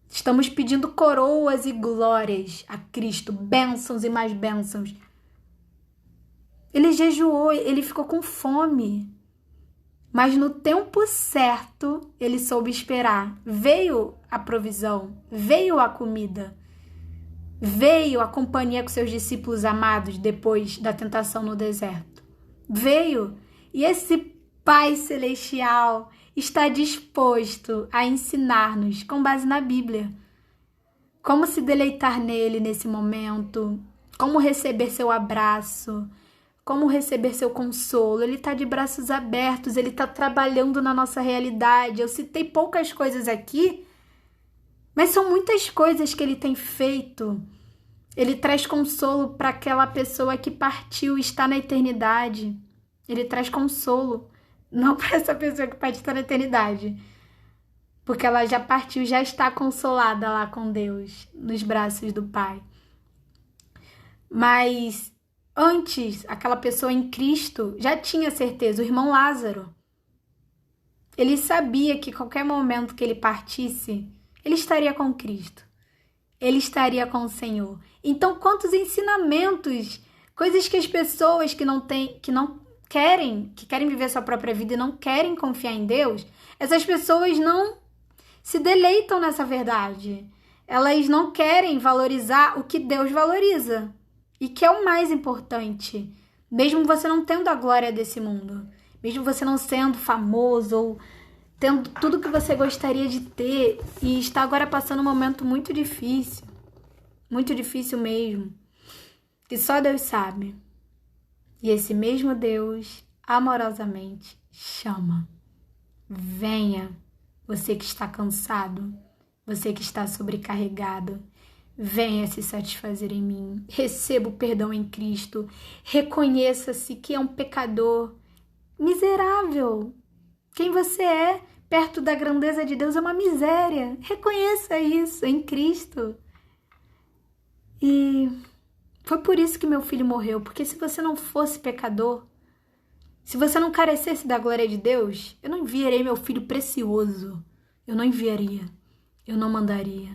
Estamos pedindo coroas e glórias a Cristo, bênçãos e mais bênçãos. Ele jejuou, ele ficou com fome. Mas no tempo certo, ele soube esperar. Veio a provisão, veio a comida, veio a companhia com seus discípulos amados depois da tentação no deserto. Veio, e esse Pai Celestial está disposto a ensinar-nos, com base na Bíblia, como se deleitar nele nesse momento, como receber seu abraço, como receber seu consolo. Ele está de braços abertos, ele está trabalhando na nossa realidade. Eu citei poucas coisas aqui, mas são muitas coisas que ele tem feito. Ele traz consolo para aquela pessoa que partiu e está na eternidade. Ele traz consolo, não para essa pessoa que pode estar na eternidade, porque ela já partiu, já está consolada lá com Deus, nos braços do Pai. Mas antes, aquela pessoa em Cristo já tinha certeza, o irmão Lázaro. Ele sabia que qualquer momento que ele partisse, ele estaria com Cristo. Ele estaria com o Senhor. Então, quantos ensinamentos, coisas que as pessoas que querem viver sua própria vida e não querem confiar em Deus, essas pessoas não se deleitam nessa verdade. Elas não querem valorizar o que Deus valoriza e que é o mais importante. Mesmo você não tendo a glória desse mundo, mesmo você não sendo famoso ou tendo tudo que você gostaria de ter e está agora passando um momento muito difícil mesmo, que só Deus sabe. E esse mesmo Deus, amorosamente, chama. Venha, você que está cansado, você que está sobrecarregado, venha se satisfazer em mim. Receba o perdão em Cristo. Reconheça-se que é um pecador miserável. Quem você é perto da grandeza de Deus é uma miséria. Reconheça isso em Cristo. E foi por isso que meu filho morreu, porque se você não fosse pecador, se você não carecesse da glória de Deus, eu não enviarei meu filho precioso. Eu não enviaria. Eu não mandaria.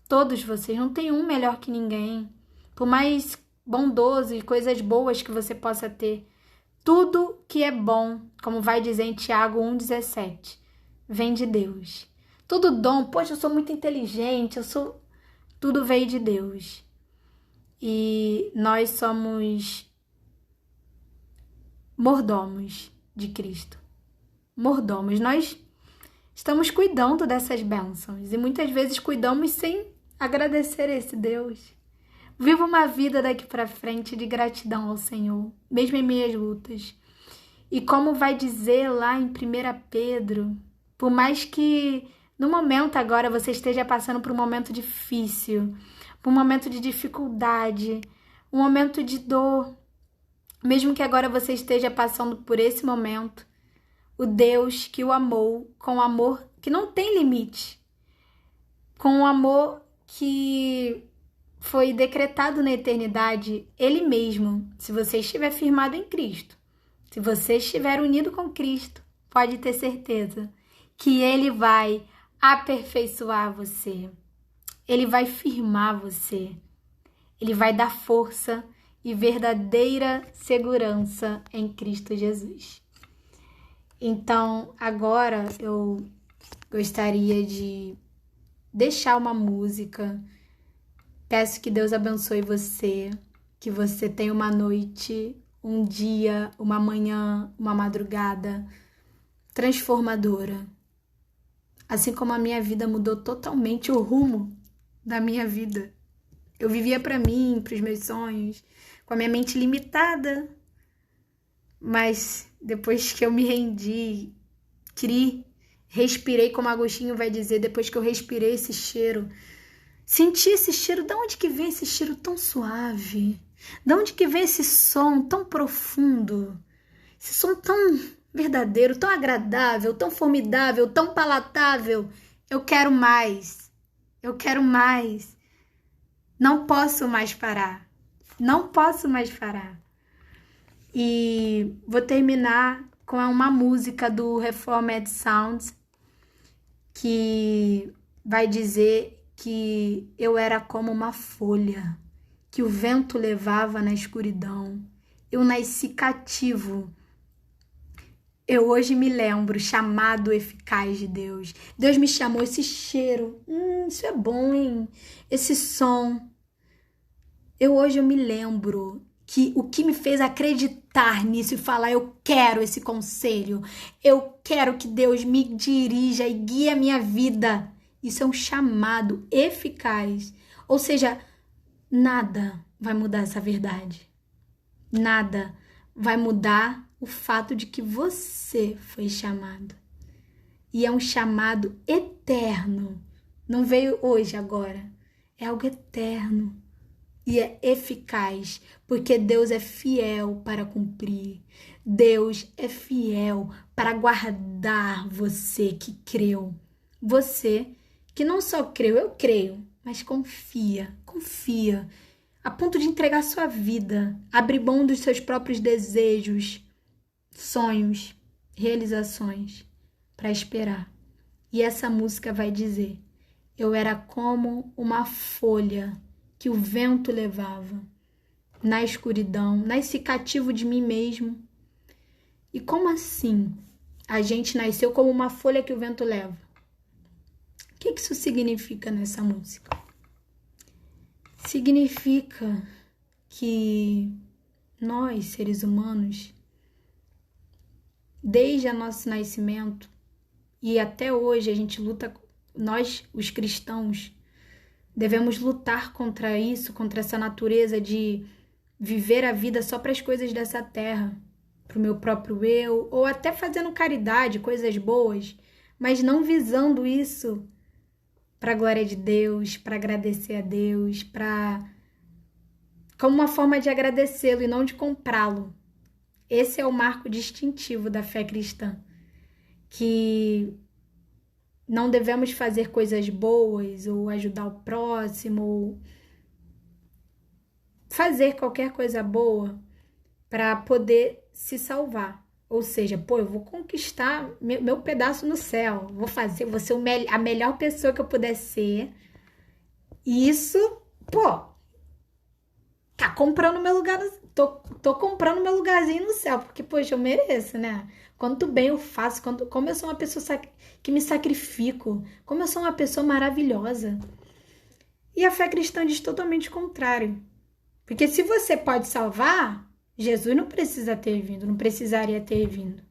Todos vocês, não tem um melhor que ninguém. Por mais bondoso e coisas boas que você possa ter, tudo que é bom, como vai dizer em Tiago 1,17, vem de Deus. Todo dom, poxa, eu sou muito inteligente, tudo veio de Deus. E nós somos mordomos de Cristo. Mordomos. Nós estamos cuidando dessas bênçãos e muitas vezes cuidamos sem agradecer a esse Deus. Viva uma vida daqui para frente de gratidão ao Senhor, mesmo em minhas lutas. E como vai dizer lá em 1 Pedro, por mais que no momento agora você esteja passando por um momento difícil, por um momento de dificuldade, um momento de dor, mesmo que agora você esteja passando por esse momento, o Deus que o amou com amor que não tem limite, com um amor que foi decretado na eternidade, Ele mesmo, se você estiver firmado em Cristo, se você estiver unido com Cristo, pode ter certeza que Ele vai aperfeiçoar você, Ele vai firmar você, Ele vai dar força e verdadeira segurança em Cristo Jesus. Então, agora eu gostaria de deixar uma música. Peço que Deus abençoe você, que você tenha uma noite, um dia, uma manhã, uma madrugada transformadora. Assim como a minha vida mudou totalmente o rumo da minha vida. Eu vivia para mim, para os meus sonhos, com a minha mente limitada. Mas depois que eu me rendi, respirei, como Agostinho vai dizer, depois que eu respirei esse cheiro, senti esse cheiro, de onde que vem esse cheiro tão suave? De onde que vem esse som tão profundo? Esse som tão verdadeiro, tão agradável, tão formidável, tão palatável. Eu quero mais. Eu quero mais. Não posso mais parar. Não posso mais parar. E vou terminar com uma música do Reformed Sounds que vai dizer que eu era como uma folha que o vento levava na escuridão. Eu nasci cativo. Eu hoje me lembro, chamado eficaz de Deus. Deus me chamou, esse cheiro. Isso é bom, hein? Esse som. Hoje eu me lembro que o que me fez acreditar nisso e falar, eu quero esse conselho. Eu quero que Deus me dirija e guie a minha vida. Isso é um chamado eficaz. Ou seja, nada vai mudar essa verdade. Nada vai mudar o fato de que você foi chamado. E é um chamado eterno. Não veio hoje, agora. É algo eterno. e é eficaz, porque Deus é fiel para cumprir. Deus é fiel para guardar você que creu. Você que não só creu, eu creio, mas confia, a ponto de entregar sua vida, abrir mão dos seus próprios desejos, sonhos, realizações, para esperar. E essa música vai dizer: eu era como uma folha que o vento levava, na escuridão, nasci cativo de mim mesmo. E como assim a gente nasceu como uma folha que o vento leva? O que isso significa nessa música? Significa que nós, seres humanos, desde o nosso nascimento e até hoje a gente luta, nós, os cristãos, devemos lutar contra isso, contra essa natureza de viver a vida só para as coisas dessa terra, para o meu próprio eu, ou até fazendo caridade, coisas boas, mas não visando isso para a glória de Deus, para agradecer a Deus, como uma forma de agradecê-lo e não de comprá-lo. Esse é o marco distintivo da fé cristã, que não devemos fazer coisas boas ou ajudar o próximo, ou fazer qualquer coisa boa para poder se salvar. Ou seja, eu vou conquistar meu pedaço no céu, vou ser a melhor pessoa que eu puder ser. E isso, tá comprando meu lugar, tô comprando meu lugarzinho no céu, porque, poxa, eu mereço, né? Quanto bem eu faço, como eu sou uma pessoa que me sacrifico, como eu sou uma pessoa maravilhosa. E a fé cristã diz totalmente o contrário. Porque se você pode salvar, Jesus não precisa ter vindo, não precisaria ter vindo.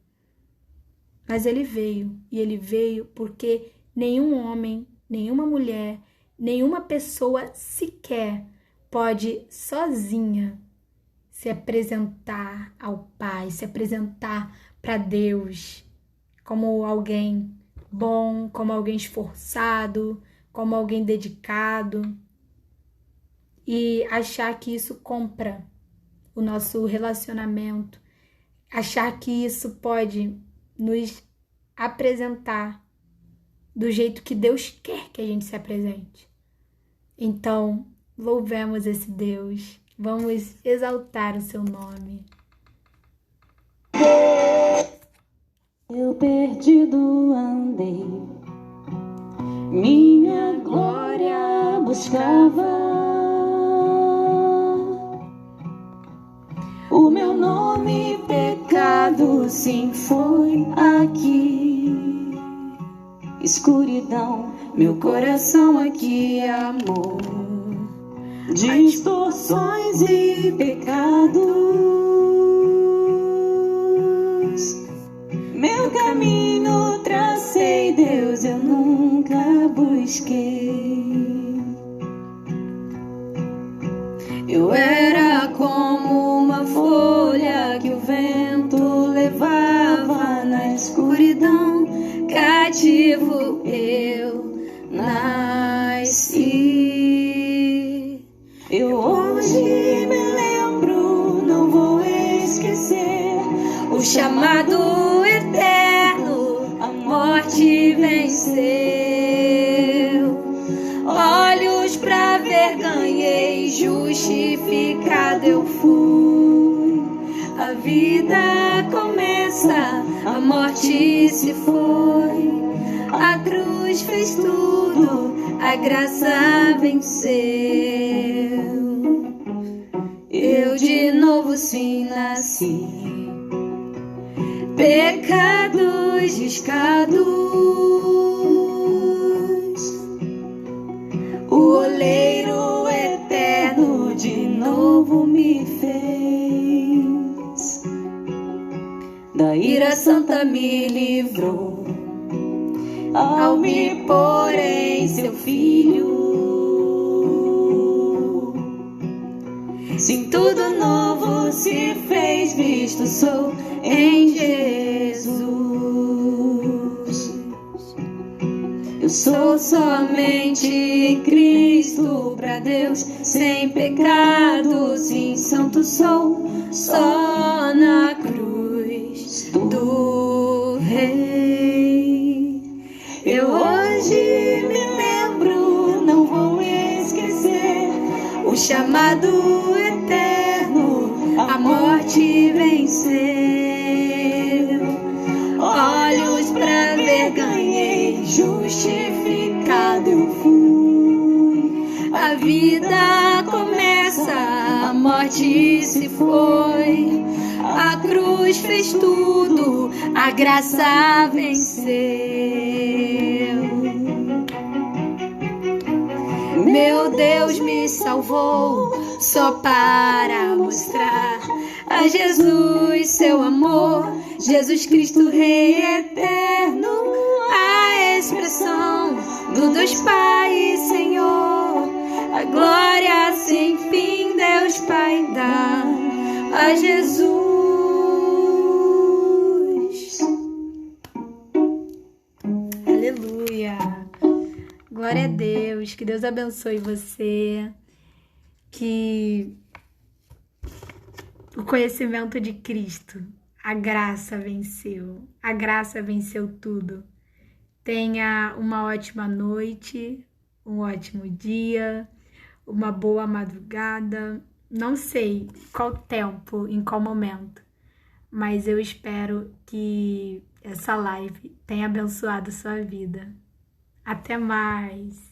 Mas ele veio, e ele veio porque nenhum homem, nenhuma mulher, nenhuma pessoa sequer pode sozinha se apresentar ao Pai, se apresentar para Deus como alguém bom, como alguém esforçado, como alguém dedicado, e achar que isso compra o nosso relacionamento, achar que isso pode nos apresentar do jeito que Deus quer que a gente se apresente. Então, louvemos esse Deus, vamos exaltar o seu nome. Eu perdido andei, minha glória buscava. O meu nome pecado sim foi aqui, escuridão, meu coração aqui amor, distorções e pecados, meu caminho tracei, Deus eu nunca busquei. Eu era como uma folha que o vento levava na escuridão, cativo eu nasci. Eu hoje me lembro, não vou esquecer o chamado eterno, a morte venceu. Olhos pra ver ganhei, justificado eu fui. A vida começa, a morte se foi. A cruz fez tudo, a graça venceu. Eu de novo sim nasci, pecados riscados. O oleiro eterno de novo me fez. Da ira santa me livrou, ao me pôr em seu filho. Sim, tudo novo se fez, visto sou em Jesus. Eu Sou somente Cristo pra Deus, sem pecado, sim, santo sou, só na cruz do Rei. Eu hoje me lembro, não vou esquecer, o chamado eterno, a morte venceu. Olhos pra ver, ganhei, justificado eu fui. A vida começa, a morte se foi. A cruz fez tudo, a graça venceu. Meu Deus me salvou, só para mostrar a Jesus seu amor. Jesus Cristo, Rei eterno, a expressão do Deus Pai e Senhor. A glória sem fim Deus Pai dá a Jesus. Aleluia! Glória a Deus, que Deus abençoe você, que o conhecimento de Cristo, a graça venceu tudo. Tenha uma ótima noite, um ótimo dia, uma boa madrugada, não sei qual tempo, em qual momento, mas eu espero que essa live tenha abençoado a sua vida. Até mais!